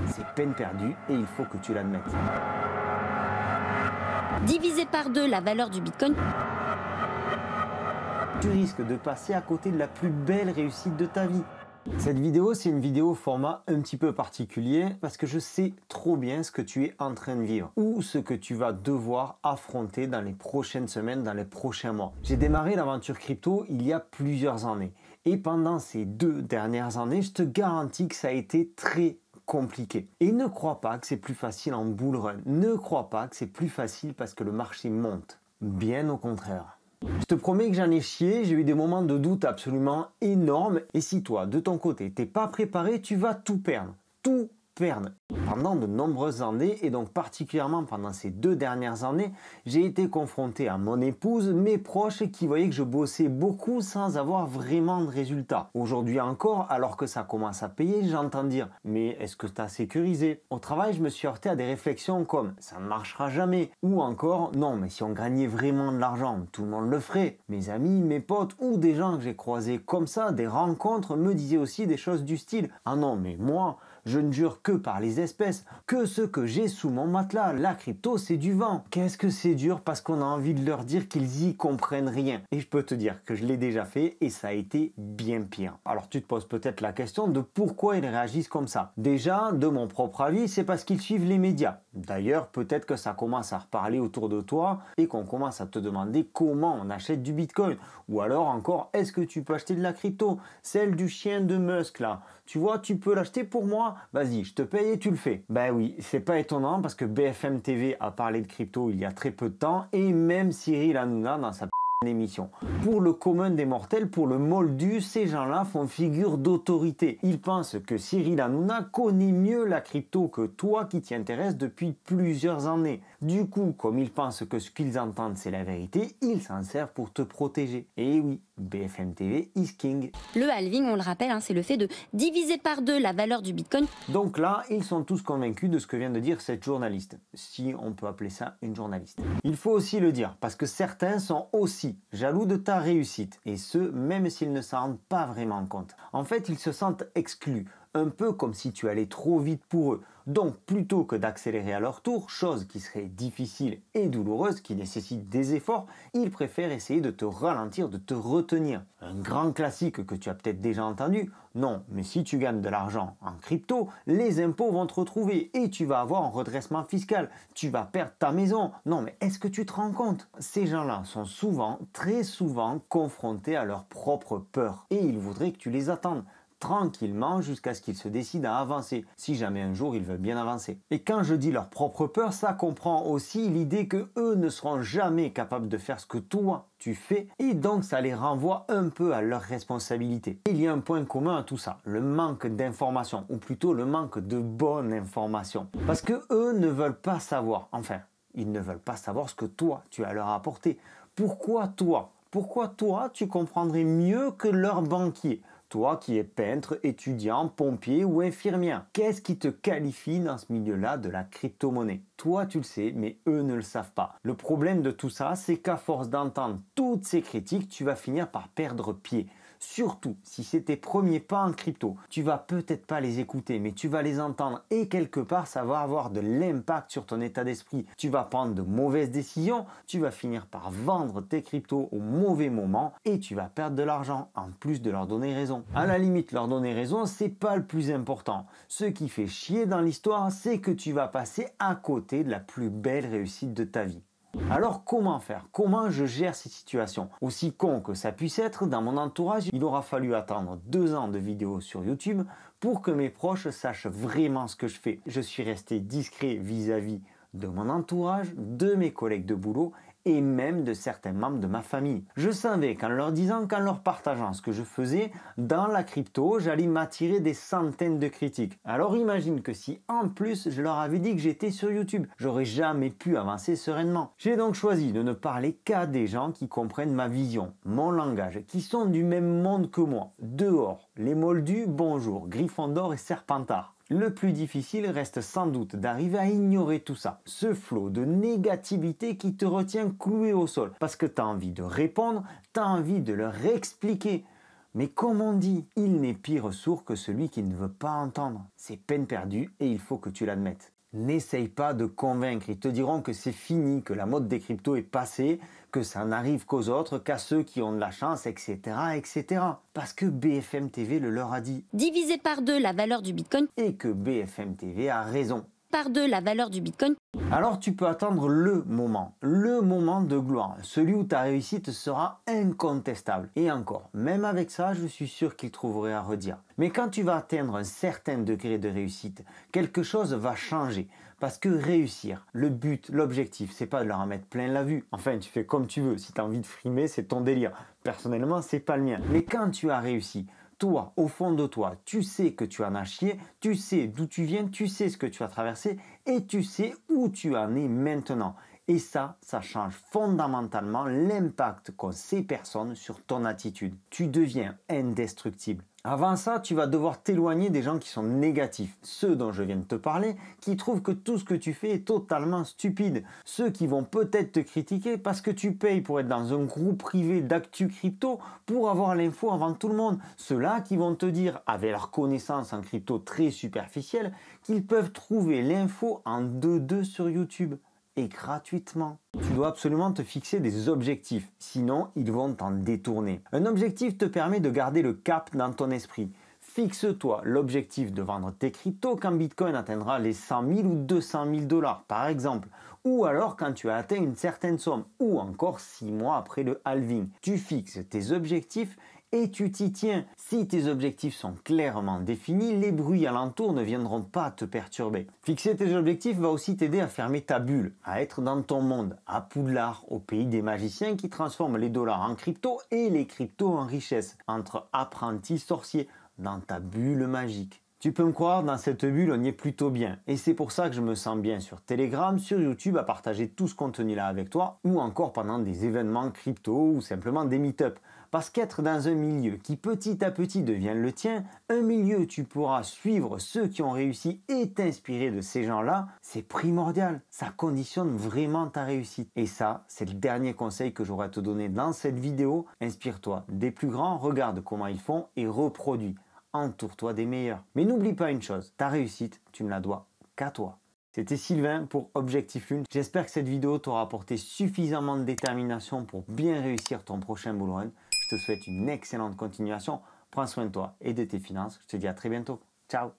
C'est peine perdue et il faut que tu l'admettes. Diviser par deux la valeur du Bitcoin. Tu risques de passer à côté de la plus belle réussite de ta vie. Cette vidéo, c'est une vidéo au format un petit peu particulier parce que je sais trop bien ce que tu es en train de vivre ou ce que tu vas devoir affronter dans les prochaines semaines, dans les prochains mois. J'ai démarré l'aventure crypto il y a plusieurs années et pendant ces 2 dernières années, je te garantis que ça a été très compliqué. Et ne crois pas que c'est plus facile en bull run. Ne crois pas que c'est plus facile parce que le marché monte. Bien au contraire. Je te promets que j'en ai chié, j'ai eu des moments de doute absolument énormes. Et si toi, de ton côté, t'es pas préparé, tu vas tout perdre. Tout perdre. Pendant de nombreuses années, et donc particulièrement pendant ces 2 dernières années, j'ai été confronté à mon épouse, mes proches qui voyaient que je bossais beaucoup sans avoir vraiment de résultats. Aujourd'hui encore, alors que ça commence à payer, j'entends dire « mais est-ce que tu as sécurisé ?» Au travail, je me suis heurté à des réflexions comme « ça ne marchera jamais » ou encore « non, mais si on gagnait vraiment de l'argent, tout le monde le ferait ». Mes amis, mes potes ou des gens que j'ai croisés comme ça, des rencontres, me disaient aussi des choses du style « ah non, mais moi, je ne jure que par les espèces, que ce que j'ai sous mon matelas. La crypto, c'est du vent. » Qu'est-ce que c'est dur parce qu'on a envie de leur dire qu'ils y comprennent rien. Et je peux te dire que je l'ai déjà fait et ça a été bien pire. Alors tu te poses peut-être la question de pourquoi ils réagissent comme ça. Déjà, de mon propre avis, c'est parce qu'ils suivent les médias. D'ailleurs, peut-être que ça commence à reparler autour de toi et qu'on commence à te demander comment on achète du Bitcoin. Ou alors encore, est-ce que tu peux acheter de la crypto? Celle du chien de Musk là. Tu vois, tu peux l'acheter pour moi? Vas-y, je te paye et tu le fais. Ben oui, c'est pas étonnant parce que BFM TV a parlé de crypto il y a très peu de temps et même Cyril Hanouna dans sa émission. Pour le commun des mortels, pour le moldu, ces gens-là font figure d'autorité. Ils pensent que Cyril Hanouna connaît mieux la crypto que toi qui t'y intéresses depuis plusieurs années. Du coup, comme ils pensent que ce qu'ils entendent c'est la vérité, ils s'en servent pour te protéger. Et oui, BFM TV is king. Le halving, on le rappelle, c'est le fait de diviser par deux la valeur du Bitcoin. Donc là, ils sont tous convaincus de ce que vient de dire cette journaliste, si on peut appeler ça une journaliste. Il faut aussi le dire, parce que certains sont aussi jaloux de ta réussite, et ce, même s'ils ne s'en rendent pas vraiment compte. En fait, ils se sentent exclus, un peu comme si tu allais trop vite pour eux. Donc, plutôt que d'accélérer à leur tour, chose qui serait difficile et douloureuse, qui nécessite des efforts, ils préfèrent essayer de te ralentir, de te retenir. Un grand classique que tu as peut-être déjà entendu, non, mais si tu gagnes de l'argent en crypto, les impôts vont te retrouver et tu vas avoir un redressement fiscal, tu vas perdre ta maison. Non, mais est-ce que tu te rends compte? Ces gens-là sont souvent, très souvent, confrontés à leur propre peur et ils voudraient que tu les attendes tranquillement jusqu'à ce qu'ils se décident à avancer, si jamais un jour ils veulent bien avancer. Et quand je dis leur propre peur, ça comprend aussi l'idée que eux ne seront jamais capables de faire ce que toi tu fais, et donc ça les renvoie un peu à leur responsabilité. Il y a un point commun à tout ça, le manque d'information, ou plutôt le manque de bonne information. Parce que eux ne veulent pas savoir, enfin, ils ne veulent pas savoir ce que toi tu as leur apporté. Pourquoi toi? Pourquoi toi tu comprendrais mieux que leur banquier? Toi qui es peintre, étudiant, pompier ou infirmière, qu'est-ce qui te qualifie dans ce milieu-là de la crypto-monnaie? Toi tu le sais, mais eux ne le savent pas. Le problème de tout ça, c'est qu'à force d'entendre toutes ces critiques, tu vas finir par perdre pied. Surtout si c'est tes premiers pas en crypto. Tu vas peut-être pas les écouter, mais tu vas les entendre et quelque part ça va avoir de l'impact sur ton état d'esprit. Tu vas prendre de mauvaises décisions, tu vas finir par vendre tes cryptos au mauvais moment et tu vas perdre de l'argent en plus de leur donner raison. À la limite, leur donner raison, c'est pas le plus important. Ce qui fait chier dans l'histoire, c'est que tu vas passer à côté de la plus belle réussite de ta vie. Alors comment faire? Comment je gère ces situations? Aussi con que ça puisse être, dans mon entourage, il aura fallu attendre 2 ans de vidéos sur YouTube pour que mes proches sachent vraiment ce que je fais. Je suis resté discret vis-à-vis de mon entourage, de mes collègues de boulot et même de certains membres de ma famille. Je savais qu'en leur disant, qu'en leur partageant ce que je faisais dans la crypto, j'allais m'attirer des centaines de critiques. Alors imagine que si en plus je leur avais dit que j'étais sur YouTube, j'aurais jamais pu avancer sereinement. J'ai donc choisi de ne parler qu'à des gens qui comprennent ma vision, mon langage, qui sont du même monde que moi. Dehors, les moldus, bonjour, Gryffondor et Serpentard. Le plus difficile reste sans doute d'arriver à ignorer tout ça, ce flot de négativité qui te retient cloué au sol, parce que tu as envie de répondre, tu as envie de leur expliquer. Mais comme on dit, il n'est pire sourd que celui qui ne veut pas entendre. C'est peine perdue et il faut que tu l'admettes. N'essaye pas de convaincre, ils te diront que c'est fini, que la mode des cryptos est passée, que ça n'arrive qu'aux autres, qu'à ceux qui ont de la chance, etc., etc. Parce que BFM TV le leur a dit. Diviser par 2 la valeur du Bitcoin. Et que BFM TV a raison. Par 2 la valeur du Bitcoin. Alors tu peux attendre le moment de gloire, celui où ta réussite sera incontestable. Et encore, même avec ça, je suis sûr qu'il trouverait à redire. Mais quand tu vas atteindre un certain degré de réussite, quelque chose va changer. Parce que réussir, le but, l'objectif, c'est pas de leur en mettre plein la vue. Enfin, tu fais comme tu veux, si tu as envie de frimer, c'est ton délire. Personnellement, c'est pas le mien. Mais quand tu as réussi, toi, au fond de toi, tu sais que tu en as chié, tu sais d'où tu viens, tu sais ce que tu as traversé et tu sais où tu en es maintenant. Et ça change fondamentalement l'impact qu'ont ces personnes sur ton attitude. Tu deviens indestructible. Avant ça, tu vas devoir t'éloigner des gens qui sont négatifs. Ceux dont je viens de te parler, qui trouvent que tout ce que tu fais est totalement stupide. Ceux qui vont peut-être te critiquer parce que tu payes pour être dans un groupe privé d'actu crypto pour avoir l'info avant tout le monde. Ceux-là qui vont te dire, avec leur connaissance en crypto très superficielle, qu'ils peuvent trouver l'info en 2-2 sur YouTube. Et gratuitement. Tu dois absolument te fixer des objectifs, sinon ils vont t'en détourner. Un objectif te permet de garder le cap dans ton esprit. Fixe-toi l'objectif de vendre tes cryptos quand Bitcoin atteindra les 100 000 ou 200 000 dollars par exemple, ou alors quand tu as atteint une certaine somme, ou encore 6 mois après le halving. Tu fixes tes objectifs et tu t'y tiens. Si tes objectifs sont clairement définis, les bruits alentours ne viendront pas te perturber. Fixer tes objectifs va aussi t'aider à fermer ta bulle, à être dans ton monde, à Poudlard, au pays des magiciens qui transforment les dollars en crypto et les cryptos en richesse, entre apprentis sorciers, dans ta bulle magique. Tu peux me croire, dans cette bulle, on y est plutôt bien. Et c'est pour ça que je me sens bien sur Telegram, sur YouTube, à partager tout ce contenu-là avec toi, ou encore pendant des événements crypto, ou simplement des meet-up. Parce qu'être dans un milieu qui petit à petit devient le tien, un milieu où tu pourras suivre ceux qui ont réussi et t'inspirer de ces gens-là, c'est primordial. Ça conditionne vraiment ta réussite. Et ça, c'est le dernier conseil que j'aurais à te donner dans cette vidéo. Inspire-toi des plus grands, regarde comment ils font et reproduis. Entoure-toi des meilleurs. Mais n'oublie pas une chose, ta réussite, tu ne la dois qu'à toi. C'était Sylvain pour Objectif Lune. J'espère que cette vidéo t'aura apporté suffisamment de détermination pour bien réussir ton prochain bull run. Je te souhaite une excellente continuation. Prends soin de toi et de tes finances. Je te dis à très bientôt. Ciao!